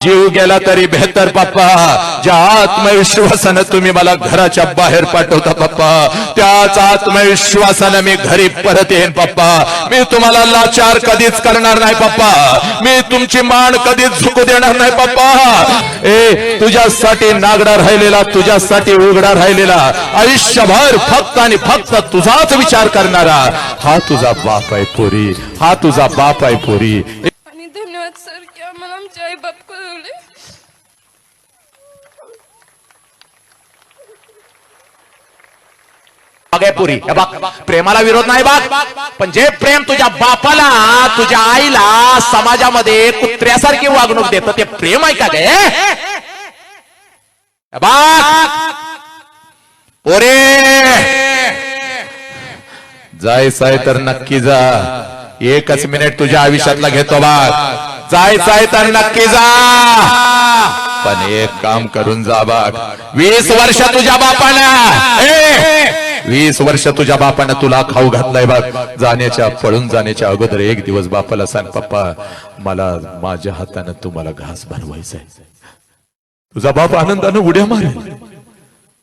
जीव गेला तरी बेहतर पप्पा. ज्या आत्मविश्वासानं तुम्ही मला घराच्या बाहेर पाठवता पप्पा, त्याच आत्मविश्वासानं मी घरी परत येईन पप्पा. मी तुम्हाला लाचार कधीच करणार नाही पप्पा. मी तुमची मान कधीच झुकू देणार नाही पप्पा. तुझ्यासाठी नागडा राहिलेला, तुझ्यासाठी उघडा राहिलेला, आयुष्यभर फक्त आणि फक्त तुझाच विचार करणारा हा तुझा बाप आहे पोरी. हा तुझा बाप आहे पोरी. आणि धन्यवाद सर की आम्हाला आमचे आई बाप कळवले. पुरी प्रेमाला विरोध नाही बघ, पण जे प्रेम तुझ्या बापाला, तुझ्या आईला समाजामध्ये कुत्र्यासारखी वागणूक देत ते प्रेम आहे का गे? पोरे जायचंय तर नक्की जा. एकच मिनिट तुझ्या आयुष्यातला घेतो बघ. जायचंय तर नक्की जा, पण एक काम करून जा बघ. 20 वर्ष तुझ्या बापाला 20 वर्ष तुझ्या बापानं तुला खाऊ घातलाय बघ. पळून जाण्याच्या अगोदर एक दिवस बापाला सांग, पप्पा मला माझ्या हातानं तुम्हाला घास बनवायचा आहे. तुझा बाप आनंदानं उड्या मारेल.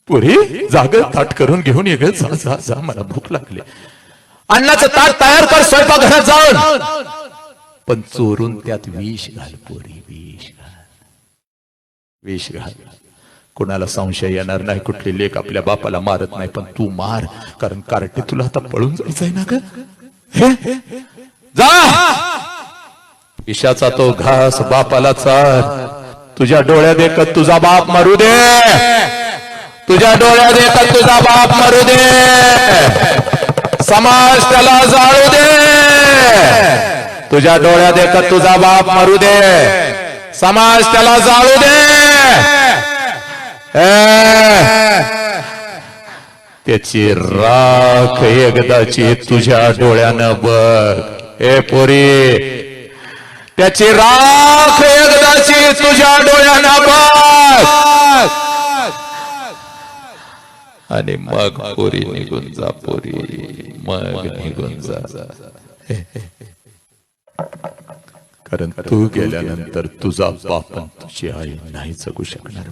पुरी जाग ताट करून घेऊन ये, जा जा जा, मला भूक लागली. अन्नाचं ताट तयार कर स्वयंपाकघरात जाऊन, पण चोरून त्यात विष घाल पोरी. विष घाल. कोणाला संशय येणार नाही. कुठली लेक आपल्या बापाला मारत नाही, पण तू मार, कारण कार्टे तुला आता पळून जायचंय ना ग. जा विषाचा तो घास बापाला चार. तुझ्या डोळ्यात देखत तुझा बाप मरू दे. तुझ्या डोळ्यात देखत तुझा बाप मरू दे. समाज त्याला जाळू दे. तुझ्या डोळ्यात देखत तुझा बाप मरू दे. समाज त्याला जाळू दे. त्याची राख एकदाची तुझ्या डोळ्यानं बघ. ए पोरी, त्याची राख एकदाची तुझ्या डोळ्यानं बघ, आणि मग पोरी निघून जा. पोरी मग निघून जा. कारण तू गेल्यानंतर तुझा बाप तुझी आई नाही जगू शकणार.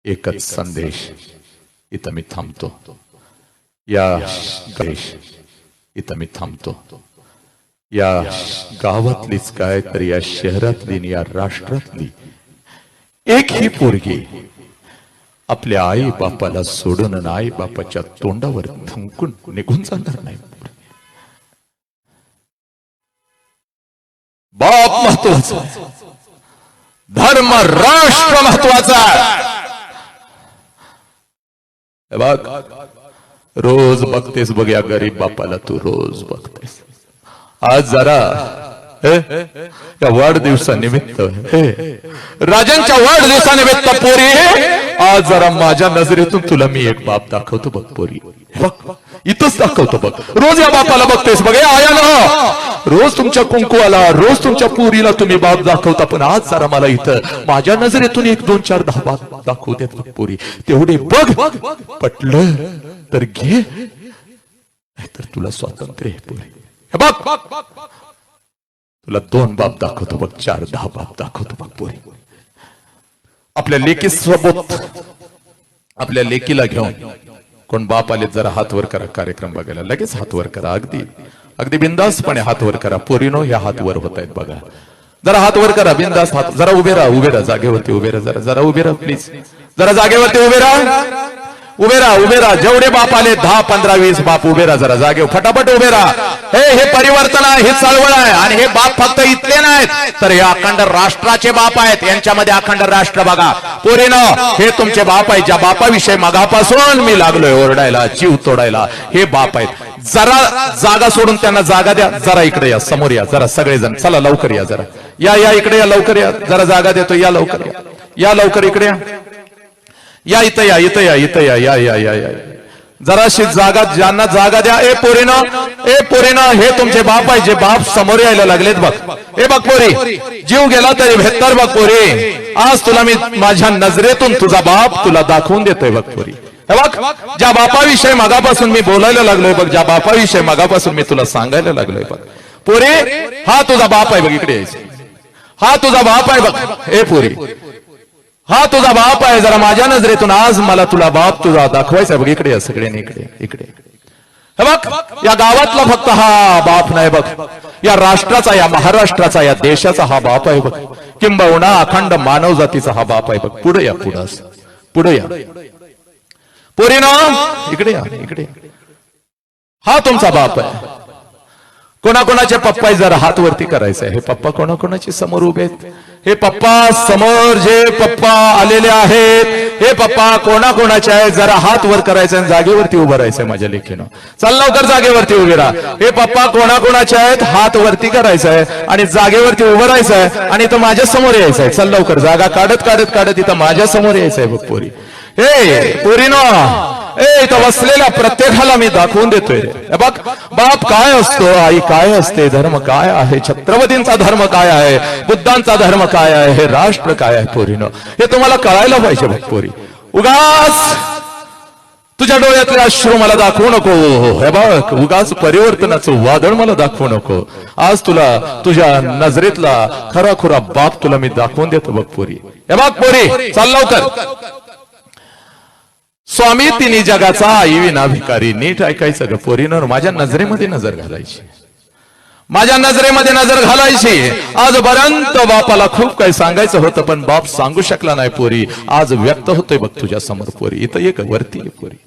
एकच संदेश इथं मी थांबतो. इथं मी थांबतो. या गावातलीच काय तर या शहरातली, या राष्ट्रातली एक ही पोरगी आपल्या आई बापाला सोडून आणि आई बापाच्या तोंडावर थुंकून निघून जाणार नाही. बाप महत्वाचा, धर्म राष्ट्र महत्वाचा. बघ रोज बघतेस बघ या गरीब बापाला, तू रोज बघतेस. आज जरा या वाढदिवसानिमित्त, राजांच्या वाढदिवसानिमित्त पोरी, आज जरा माझ्या नजरेतून तुला मी एक बाप दाखवतो बघ पोरी. बघ इथंच दाखवतो बघ. रोज या बापाला बघतेस बघ. आया ना, रोज तुमच्या कुंकुवाला, रोज तुमच्या पोरीला तुम्ही बाप दाखवता, पण आज जरा मला इथं माझ्या नजरेतून 1 2 4 10 बाप दाखवू देत बघ पोरी. तेवढे बघ. पटलं तर घे, नाहीतर तुला स्वातंत्र्य आहे पोरी. बघ तुला 2 बाप दाखवतो बघ, 4 10 बाप दाखवतो बघ पोरी. आपल्या लेकीसोबत, आपल्या लेकीला घेऊन कोण बाप आले जरा हात वर करा. कार्यक्रम बघायला लगेच हात वर करा. अगदी बिंदासपणे हात वर करा. पोरीनो ह्या हात वर होत आहेत बघा. जरा हात वर करा बिंदास. हात जरा उभे राहा जागेवरती उभे राहा. जरा उभे राहा प्लीज. जरा जागेवरती उभे राहा. जेवढे बाप आले 10 15 20 बाप उभे राहा. जरा जागेवर फटाफट उभे राहा. हे परिवर्तन आहे, हे चळवळ आहे. आणि हे बाप फक्त इथले नाहीत, तर हे अखंड राष्ट्राचे बाप आहेत. यांच्यामध्ये अखंड राष्ट्र बघा पोरीनं, हे तुमचे बाप आहेत. ज्या बापाविषयी मगापासून मी लागलोय ओरडायला, जीव तोडायला, हे बाप आहेत. जरा जागा सोडून त्यांना जागा द्या. जरा इकडे या, समोर या जरा सगळेजण. चला लवकर या. जरा या इकडे या, लवकर या. जरा जागा देतो. या लवकर या लवकर इकडे या. इथं या. जराशी जागा, ज्यांना जागा द्या. ए पोरीनं, हे तुमचे बाप आहे. जे बाप समोर यायला लागलेत बघ. हे बघ पोरी, जीव गेला तरी बेहतर बघ पोरी. आज तुला मी माझ्या नजरेतून तुझा बाप तुला दाखवून देतोय बघ पोरी. हे बघ, ज्या बापाविषयी मगापासून मी बोलायला लागलोय बघ, ज्या बापाविषयी मगापासून मी तुला सांगायला लागलोय बघ पोरे हा तुझा बाप आहे बघ, इकडे यायचं. हा तुझा बाप आहे बघ. ए पोरी हा तुझा बाप आहे. जरा माझ्या नजरेतून आज मला तुला बाप तुझा दाखवायचा आहे बघ. इकडे या सगळ्यांनी, इकडे इकडे. हे बघ या गावातला फक्त हा बाप नाही बघ, या राष्ट्राचा, या महाराष्ट्राचा, या देशाचा हा बाप आहे बघ. किंबहुना अखंड मानव जातीचा हा बाप आहे बघ. पुढे या, पुढे या पोरीनो, इकडे या, इकडे. हा तुमचा बाप आहे. कोणाकोणाचे पप्पा जरा हात वरती करायचे. हे पप्पा कोणाकोणाचे समोर उभे आहेत. हे पप्पा समोर जे पप्पा आलेले आहेत, हे पप्पा कोणाकोणाचे आहेत जरा हात वर करायचे आणि जागेवरती उभं राहायचंय माझ्या लेखीनं. चल लवकर जागेवरती उभे राहा. हे पप्पा कोणाकोणाचे आहेत हात वरती करायचंय आणि जागेवरती उभं राहायचंय आणि इथं माझ्या समोर यायचंय. चल लवकर जागा काढत काढत काढत इथं माझ्या समोर यायचंय बघ पोरी. हे पोरीनो, इथं बसलेल्या प्रत्येकाला मी दाखवून देतोय बघ बाप काय असतो, आई काय असते, धर्म काय आहे, छत्रपतींचा धर्म काय आहे, बुद्धांचा धर्म काय आहे, हे राष्ट्र काय आहे. पोरीनो हे तुम्हाला कळायला पाहिजे बघ पोरी. उगाच तुझ्या डोळ्यातले अश्रू मला दाखवू नको. हे बघ उगाच परिवर्तनाचं वादळ मला दाखवू नको. आज तुला तुझ्या नजरेतला खरा खुरा बाप तुला मी दाखवून देतो बघ पोरी. हे बघ पोरी चाल लवकर. स्वामी तिन्ही जगाचा आई विना भिकारी. नीट ऐकायचं ग पोरीनं, माझ्या नजरेमध्ये नजर घालायची, माझ्या नजरेमध्ये नजर घालायची. आजपर्यंत बापाला खूप काही सांगायचं होतं पण बाप सांगू शकला नाही पोरी. आज व्यक्त होतोय बघ तुझ्या समोर पोरी. इथं ये वरती ये पोरी,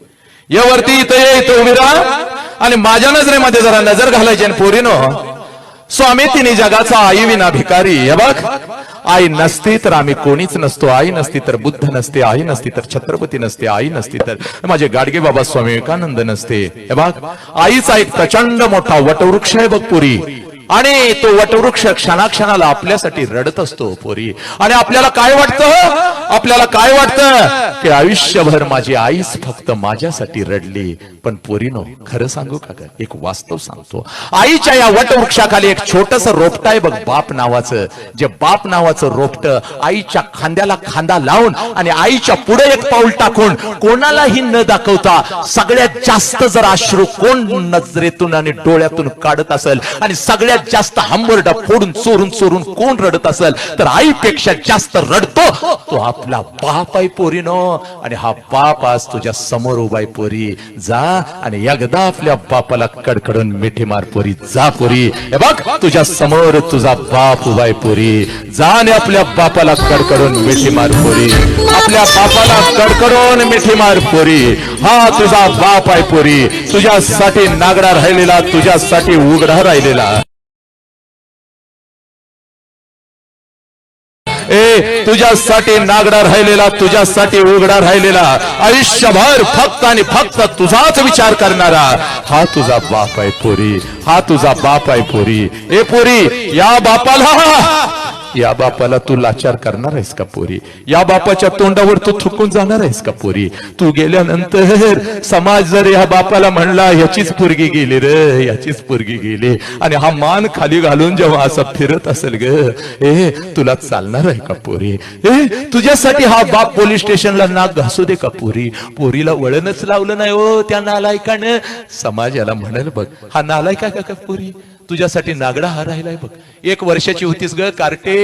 ये वरती, इथं ये, इथं उभी राहा आणि माझ्या नजरेमध्ये जरा नजर घालायची. आणि पोरीनं स्वामी तिन्ही जगाचा आई विना भिकारी. हे बघ आई नसती तर आम्ही कोणीच नसतो. आई नसती तर बुद्ध नसते, आई नसती तर छत्रपती नसते, आई नसती तर माझे गाडगे बाबा स्वामी विवेकानंद नसते. हे बघ आईचा एक प्रचंड मोठा वटवृक्ष आहे बघ पोरी. आणि तो वटवृक्ष क्षणाक्षणाला आपल्यासाठी रडत असतो पोरी. आणि आपल्याला काय वाटतं, आपल्याला काय वाटतं की आयुष्यभर माझी आईच फक्त माझ्यासाठी रडली. पण पोरीनो खरं सांगू का ग, एक वास्तव सांगतो. आईच्या या वटवृक्षाखाली एक छोटस रोपट आहे बघ बाप नावाचं. जे बाप नावाचं रोपट आईच्या खांद्याला खांदा लावून आणि आईच्या पुढे एक पाऊल टाकून कोणालाही न दाखवता सगळ्यात जास्त जर अश्रू कोण नजरेतून आणि डोळ्यातून काढत असेल आणि सगळ्यात जास्त हंबरडा फोडून चोरून चोरून कोण रडत असेल तर आईपेक्षा जास्त रडतो तो आपला बाप आहे पोरीनो. आणि हा बाप आज तुझ्या समोर उभा आहे पोरी. जा आणि एकदा आपल्या बापाला कडकडून मिठी मार पोरी. जा पोरी. हे बघ तुझ्या समोर तुझा बाप उभा आहे पोरी. जा आणि आपल्या बापाला कडकडून मिठी मार पोरी. आपल्या बापाला कडकडून मिठी मार पोरी. हा तुझा बाप आहे पोरी. तुझ्यासाठी नागडा राहिलेला, तुझ्यासाठी उघडा राहिलेला. तुझ्यासाठी नागडा राहिलेला, तुझ्यासाठी उघडा राहिलेला, आयुष्यभर फक्त आणि फक्त तुझाच विचार करणारा हा तुझा बाप आहे पोरी. हा तुझा बाप आहे पोरी. ए पोरी या बापाला तू लाचार करणार आहेस का पोरी? या बापाच्या तोंडावर तू थुकून जाणार आहेस का पोरी? तू गेल्यानंतर समाज जर या बापाला म्हणला याचीच पोरगी गेली रे, याचीच पोरगी गेली, आणि हा मान खाली घालून जेव्हा असं फिरत असेल ग, तुला चालणार आहे का पोरी? तुझ्यासाठी हा बाप पोलीस स्टेशनला नाक घासू दे का पोरी? पोरीला वळणच लावलं नाही हो त्या नालायकानं. समाज याला म्हणेल बघ हा नालायका का पोरी, तुझ्यासाठी नागडा हा राहिलाय बघ. 1 वर्षाची होतीस ग कार्टे,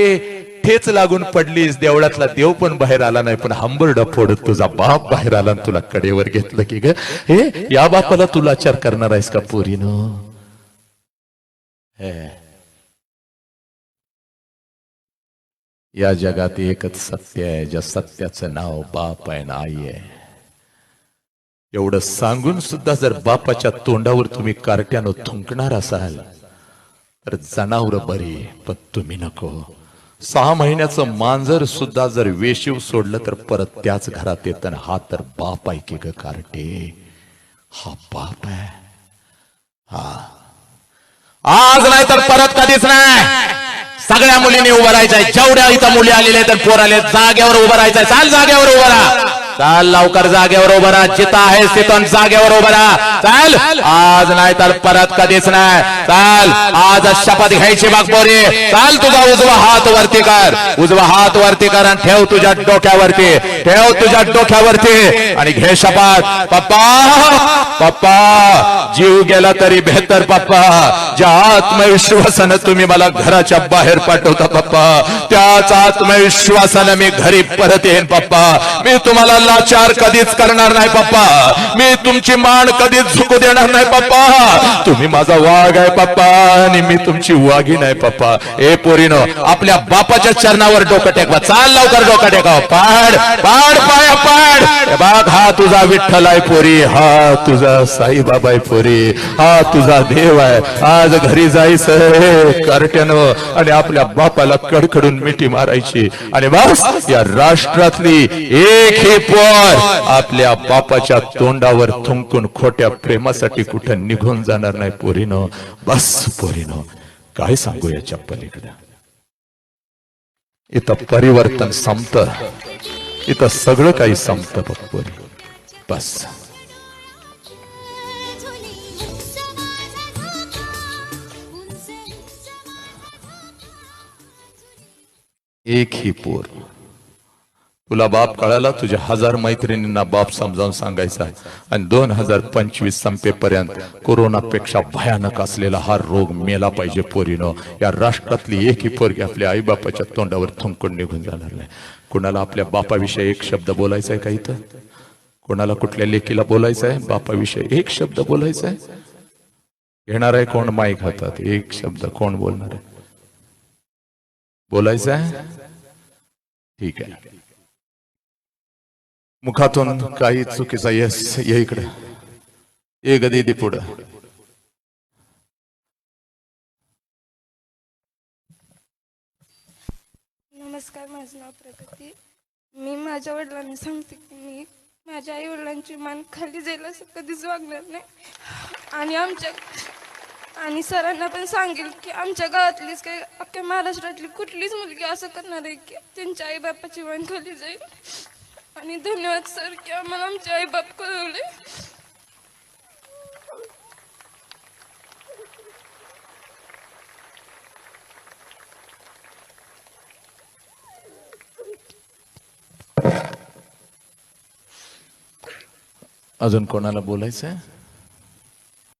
ठेच लागून पडलीस, देवळातला देव पण बाहेर आला नाही, पण हंबरडा फोडत तुझा बाप बाहेर आला आणि तुला कडेवर घेतलं की ग. या बापाला तू लाचार करणार आहेस का पोरीनो? या जगात एकच सत्य आहे, ज्या सत्याचं नाव बाप आहे ना आई आहे. एवढं सांगून सुद्धा जर बापाच्या तोंडावर तुम्ही कार्ट्यानं थुंकणार असाल तर जनावर बरी, पण तुम्ही नको. 6 महिन्याचं मांजर सुद्धा जर वेशीव सोडलं तर परत त्याच घरात येत. हा तर बाप आहे की ग कार्टे, हा बाप आहे. हा आज नाही तर परत कधीच नाही. सगळ्या मुलींनी उभं राहायचंय. जेवढ्या इथं मुली आलेल्या आहेत पोर आले, जागेवर उभं राहायचंय. चाल जागेवर उभं राहा. चाल लवकर जागेवर उभं राहा, जिथं आहेस तिथून जागेवर उभं राहा. चाल, आज नाही तर परत कधीच नाही. चाल, आज शपथ घ्यायची बघ पोरी. चाल, तुझा उजवा हात वरती कर, उजवा हात वरती कर आणि ठेव तुझ्या डोक्यावरती, ठेव तुझ्या डोक्यावरती आणि घे शपथ. पप्पा, पप्पा, जीव गेला तरी बेहतर पप्पा. ज्या आत्मविश्वासानं तुम्ही मला घराच्या बाहेर पाठवता पप्पा, त्याच आत्मविश्वासानं मी घरी परत येईन पप्पा. मी तुम्हाला लाचार कधीच करणार नाही पप्पा. मी तुमची मान कधीच झुकू देणार नाही पप्पा. तुम्ही माझा वाघ आहे पप्पा आणि मी तुमची वाघी नाही पप्पा. ए पोरीनो, आपल्या बापाच्या चरणावर डोकं टेकवा. चाल लवकर डोकं टेकाव. पाड पाड पाया पाड. हे बघ, हा तुझा विठ्ठल आहे पोरी, हा तुझा साईबाबा आहे पोरी, हा तुझा देव आहे. आज घरी जायचं कार्ट्यानं आणि आपल्या बापाला कडकडून मिठी मारायची आणि बस या राष्ट्रातली एक ही पोर आपल्या बापाच्या तोंडावर थुंकून खोट्या प्रेमासाठी कुठं निघून जाणार नाही पोरीनो. बस पोरीनो, काय सांगू याच्या पलीकडे. इथं परिवर्तन संपतं, इथं सगळं काही संपतं बघ पोरी. बस एक ही पोर. तुला बाप कळाला, तुझ्या 1000 मैत्रिणींना बाप समजावून सांगायचा आणि 2025 संपेपर्यंत कोरोनापेक्षा भयानक असलेला हा रोग मेला पाहिजे पोरीनो. या राष्ट्रातली एक ही पोरगी आपल्या आई बापाच्या तोंडावर थुंकून निघून जाणार नाही. कुणाला आपल्या बापाविषयी एक शब्द बोलायचा आहे का इथं? कोणाला कुठल्या लेकीला बोलायचं आहे बापाविषयी एक शब्द बोलायचा आहे? घेणार आहे कोण माईक हातात? एक शब्द कोण बोलणार आहे? बोलायचं आहे? ठीक आहे. मुखातून काही चुकीचा यस ये इकडे ये गदी दे पुढं. नमस्कार, माझं नाव प्रगती. मी माझ्या वडिलांना सांगते की मी माझ्या आई वडिलांची मान खाली जाईल असं कधीच वागणार नाही. आणि सरांना पण सांगेल की आमच्या गावातलीच काही अख्ख्या महाराष्ट्रातली कुठलीच मुलगी असं करणार आहे की त्यांच्या आई बापाची मान खाली जाईल. आणि धन्यवाद सर की आम्हाला आमचे आई बाप कळवले. अजून कोणाला बोलायचं आहे?